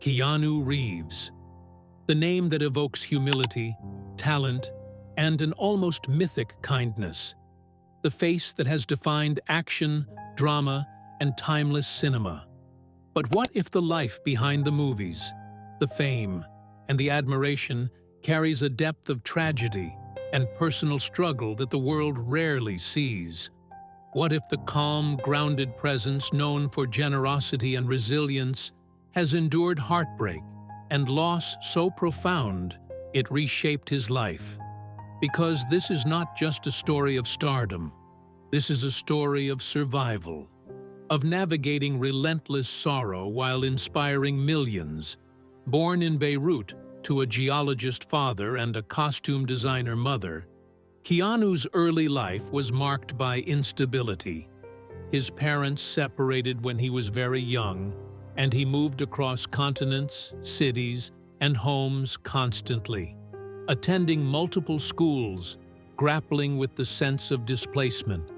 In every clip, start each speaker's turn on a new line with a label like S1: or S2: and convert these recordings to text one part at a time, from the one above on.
S1: Keanu Reeves, the name that evokes humility, talent, and an almost mythic kindness. The face that has defined action, drama, and timeless cinema. But what if the life behind the movies, the fame, and the admiration carries a depth of tragedy and personal struggle that the world rarely sees? What if the calm, grounded presence known for generosity and resilience has endured heartbreak and loss so profound it reshaped his life? Because this is not just a story of stardom. This is a story of survival, of navigating relentless sorrow while inspiring millions. Born in Beirut to a geologist father and a costume designer mother, Keanu's early life was marked by instability. His parents separated when he was very young, and he moved across continents, cities, and homes constantly, attending multiple schools, grappling with the sense of displacement.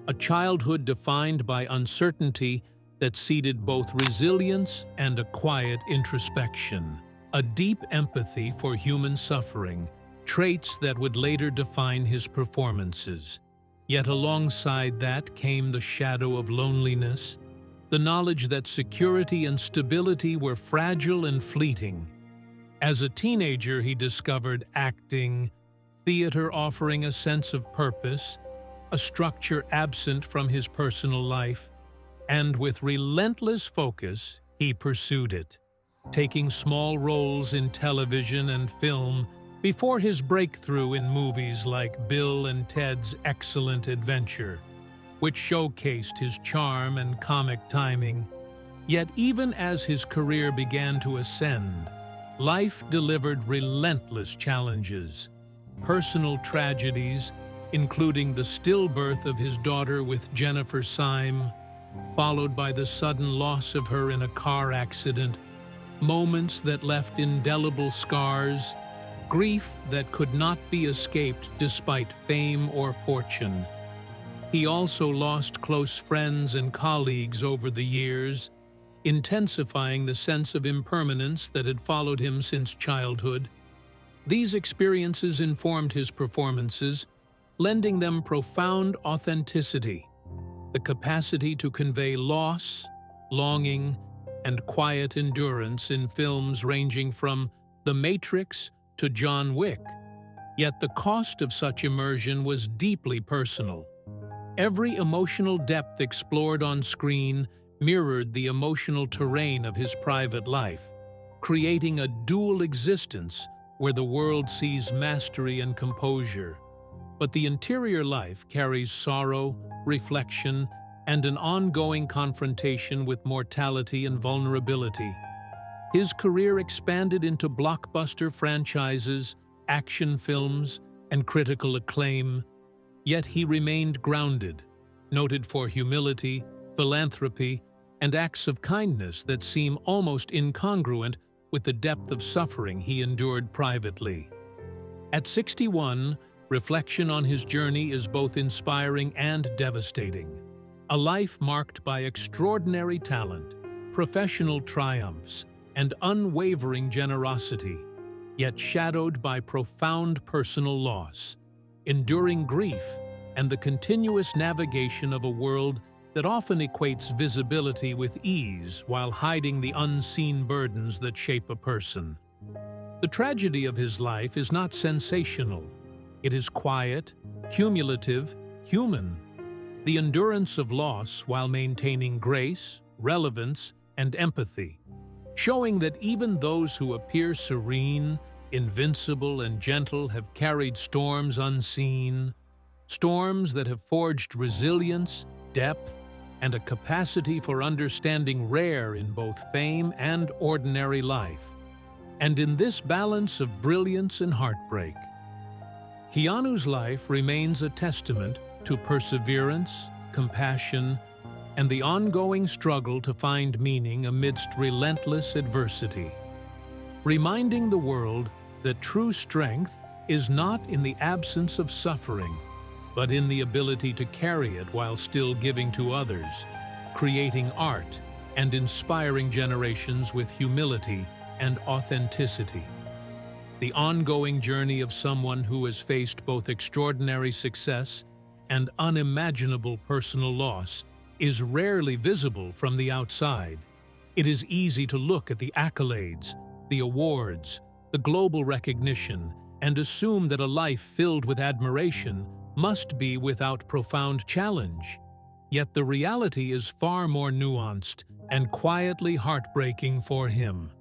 S1: A childhood defined by uncertainty that seeded both resilience and a quiet introspection, a deep empathy for human suffering, traits that would later define his performances. Yet alongside that came the shadow of loneliness, the knowledge that security and stability were fragile and fleeting. As a teenager, he discovered acting, theater offering a sense of purpose, a structure absent from his personal life, and with relentless focus, he pursued it, taking small roles in television and film before his breakthrough in movies like Bill and Ted's Excellent Adventure, which showcased his charm and comic timing. Yet even as his career began to ascend, life delivered relentless challenges, personal tragedies, including the stillbirth of his daughter with Jennifer Syme, followed by the sudden loss of her in a car accident, moments that left indelible scars, grief that could not be escaped despite fame or fortune. He also lost close friends and colleagues over the years, intensifying the sense of impermanence that had followed him since childhood. These experiences informed his performances, lending them profound authenticity, the capacity to convey loss, longing, and quiet endurance in films ranging from The Matrix to John Wick. Yet the cost of such immersion was deeply personal. Every emotional depth explored on screen mirrored the emotional terrain of his private life, creating a dual existence where the world sees mastery and composure. But the interior life carries sorrow, reflection, and an ongoing confrontation with mortality and vulnerability. His career expanded into blockbuster franchises, action films, and critical acclaim, yet he remained grounded, noted for humility, philanthropy, and acts of kindness that seem almost incongruent with the depth of suffering he endured privately. At 61, reflection on his journey is both inspiring and devastating. A life marked by extraordinary talent, professional triumphs, and unwavering generosity, yet shadowed by profound personal loss, enduring grief, and the continuous navigation of a world that often equates visibility with ease while hiding the unseen burdens that shape a person. The tragedy of his life is not sensational. It is quiet, cumulative, human. The endurance of loss while maintaining grace, relevance, and empathy, showing that even those who appear serene, invincible, and gentle have carried storms unseen, storms that have forged resilience, depth, and a capacity for understanding rare in both fame and ordinary life. And in this balance of brilliance and heartbreak, Keanu's life remains a testament to perseverance, compassion, and the ongoing struggle to find meaning amidst relentless adversity, reminding the world that true strength is not in the absence of suffering, but in the ability to carry it while still giving to others, creating art, and inspiring generations with humility and authenticity. The ongoing journey of someone who has faced both extraordinary success and unimaginable personal loss is rarely visible from the outside. It is easy to look at the accolades, the awards, the global recognition, and assume that a life filled with admiration must be without profound challenge. Yet the reality is far more nuanced and quietly heartbreaking for him.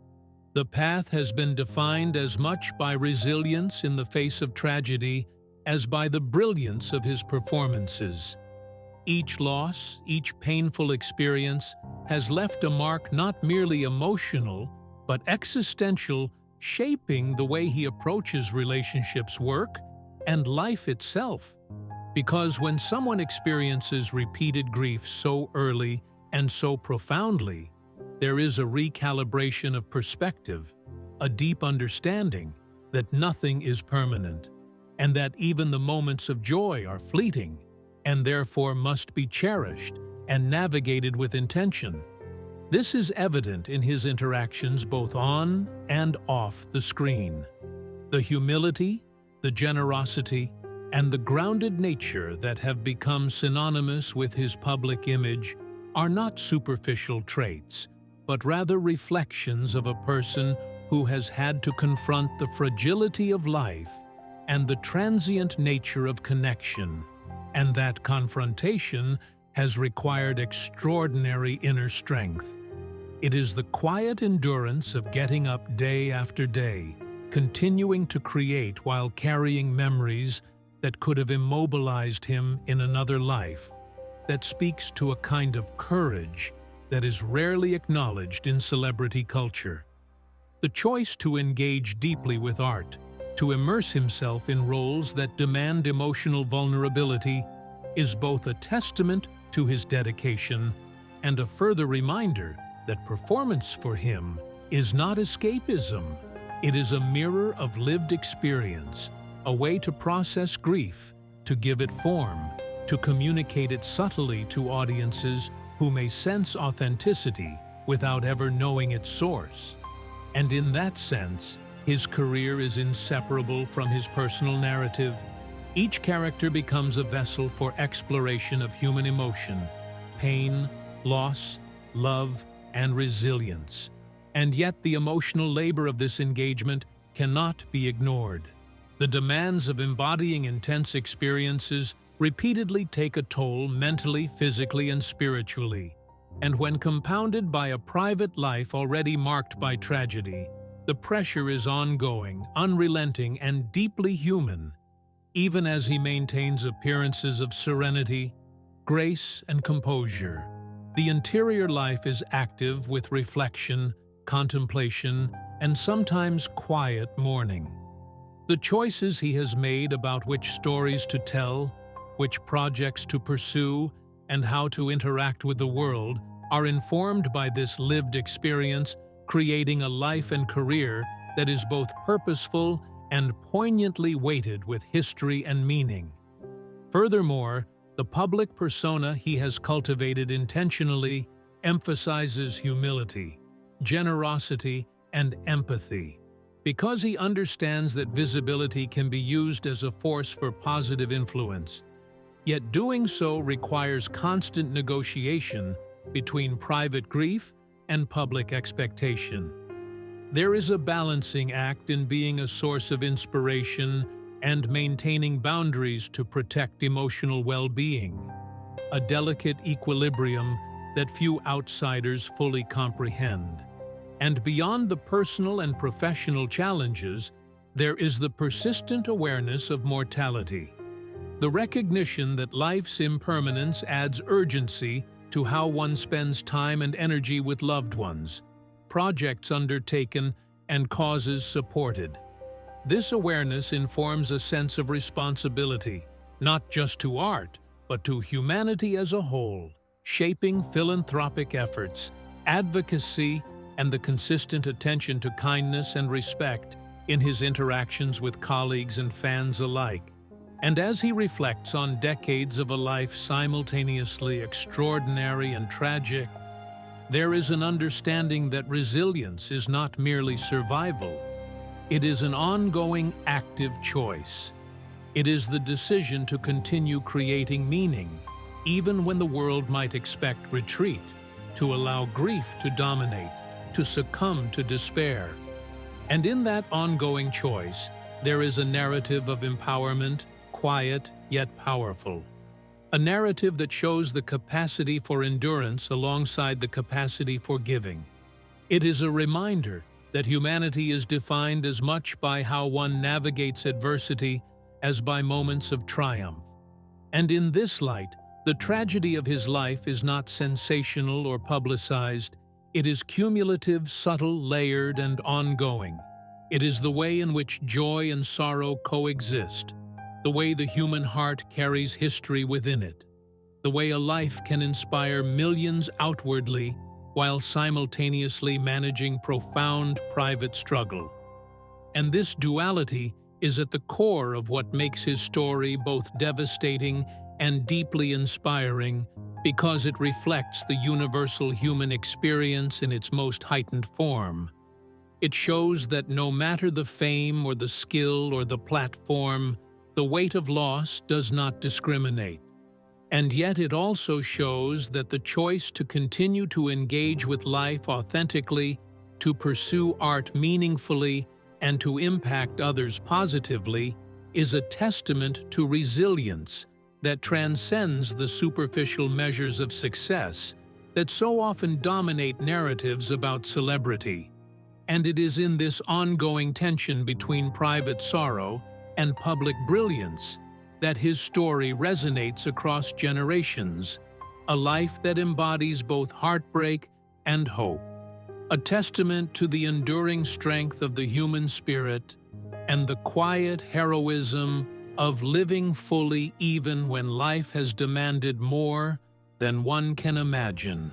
S1: The path has been defined as much by resilience in the face of tragedy as by the brilliance of his performances. Each loss, each painful experience has left a mark not merely emotional, but existential, shaping the way he approaches relationships, work, and life itself. Because when someone experiences repeated grief so early and so profoundly, there is a recalibration of perspective, a deep understanding that nothing is permanent, and that even the moments of joy are fleeting, and therefore must be cherished and navigated with intention. This is evident in his interactions both on and off the screen. The humility, the generosity, and the grounded nature that have become synonymous with his public image are not superficial traits, but rather reflections of a person who has had to confront the fragility of life and the transient nature of connection, and that confrontation has required extraordinary inner strength. It is the quiet endurance of getting up day after day, continuing to create while carrying memories that could have immobilized him in another life, that speaks to a kind of courage that is rarely acknowledged in celebrity culture. The choice to engage deeply with art, to immerse himself in roles that demand emotional vulnerability, is both a testament to his dedication and a further reminder that performance for him is not escapism. It is a mirror of lived experience, a way to process grief, to give it form, to communicate it subtly to audiences who may sense authenticity without ever knowing its source. And in that sense, his career is inseparable from his personal narrative. Each character becomes a vessel for exploration of human emotion, pain, loss, love, and resilience. And yet the emotional labor of this engagement cannot be ignored. The demands of embodying intense experiences repeatedly take a toll mentally, physically, and spiritually. And when compounded by a private life already marked by tragedy, the pressure is ongoing, unrelenting, and deeply human, even as he maintains appearances of serenity, grace, and composure. The interior life is active with reflection, contemplation, and sometimes quiet mourning. The choices he has made about which stories to tell, which projects to pursue, and how to interact with the world are informed by this lived experience, creating a life and career that is both purposeful and poignantly weighted with history and meaning. Furthermore, the public persona he has cultivated intentionally emphasizes humility, generosity, and empathy. Because he understands that visibility can be used as a force for positive influence, yet doing so requires constant negotiation between private grief and public expectation. There is a balancing act in being a source of inspiration and maintaining boundaries to protect emotional well-being, a delicate equilibrium that few outsiders fully comprehend. And beyond the personal and professional challenges, there is the persistent awareness of mortality. The recognition that life's impermanence adds urgency to how one spends time and energy with loved ones, projects undertaken, and causes supported. This awareness informs a sense of responsibility, not just to art, but to humanity as a whole, shaping philanthropic efforts, advocacy, and the consistent attention to kindness and respect in his interactions with colleagues and fans alike. And as he reflects on decades of a life simultaneously extraordinary and tragic, There is an understanding that resilience is not merely survival. It is an ongoing, active choice. It is the decision to continue creating meaning, even when the world might expect retreat, to allow grief to dominate, to succumb to despair. And in that ongoing choice, there is a narrative of empowerment, quiet yet powerful. A narrative that shows the capacity for endurance alongside the capacity for giving. It is a reminder that humanity is defined as much by how one navigates adversity as by moments of triumph. And in this light, the tragedy of his life is not sensational or publicized. It is cumulative, subtle, layered, and ongoing. It is the way in which joy and sorrow coexist, the way the human heart carries history within it, the way a life can inspire millions outwardly while simultaneously managing profound private struggle. And this duality is at the core of what makes his story both devastating and deeply inspiring, because it reflects the universal human experience in its most heightened form. It shows that no matter the fame or the skill or the platform, the weight of loss does not discriminate. And yet it also shows that the choice to continue to engage with life authentically, to pursue art meaningfully, and to impact others positively is a testament to resilience that transcends the superficial measures of success that so often dominate narratives about celebrity. And it is in this ongoing tension between private sorrow and public brilliance that his story resonates across generations, a life that embodies both heartbreak and hope, a testament to the enduring strength of the human spirit and the quiet heroism of living fully even when life has demanded more than one can imagine.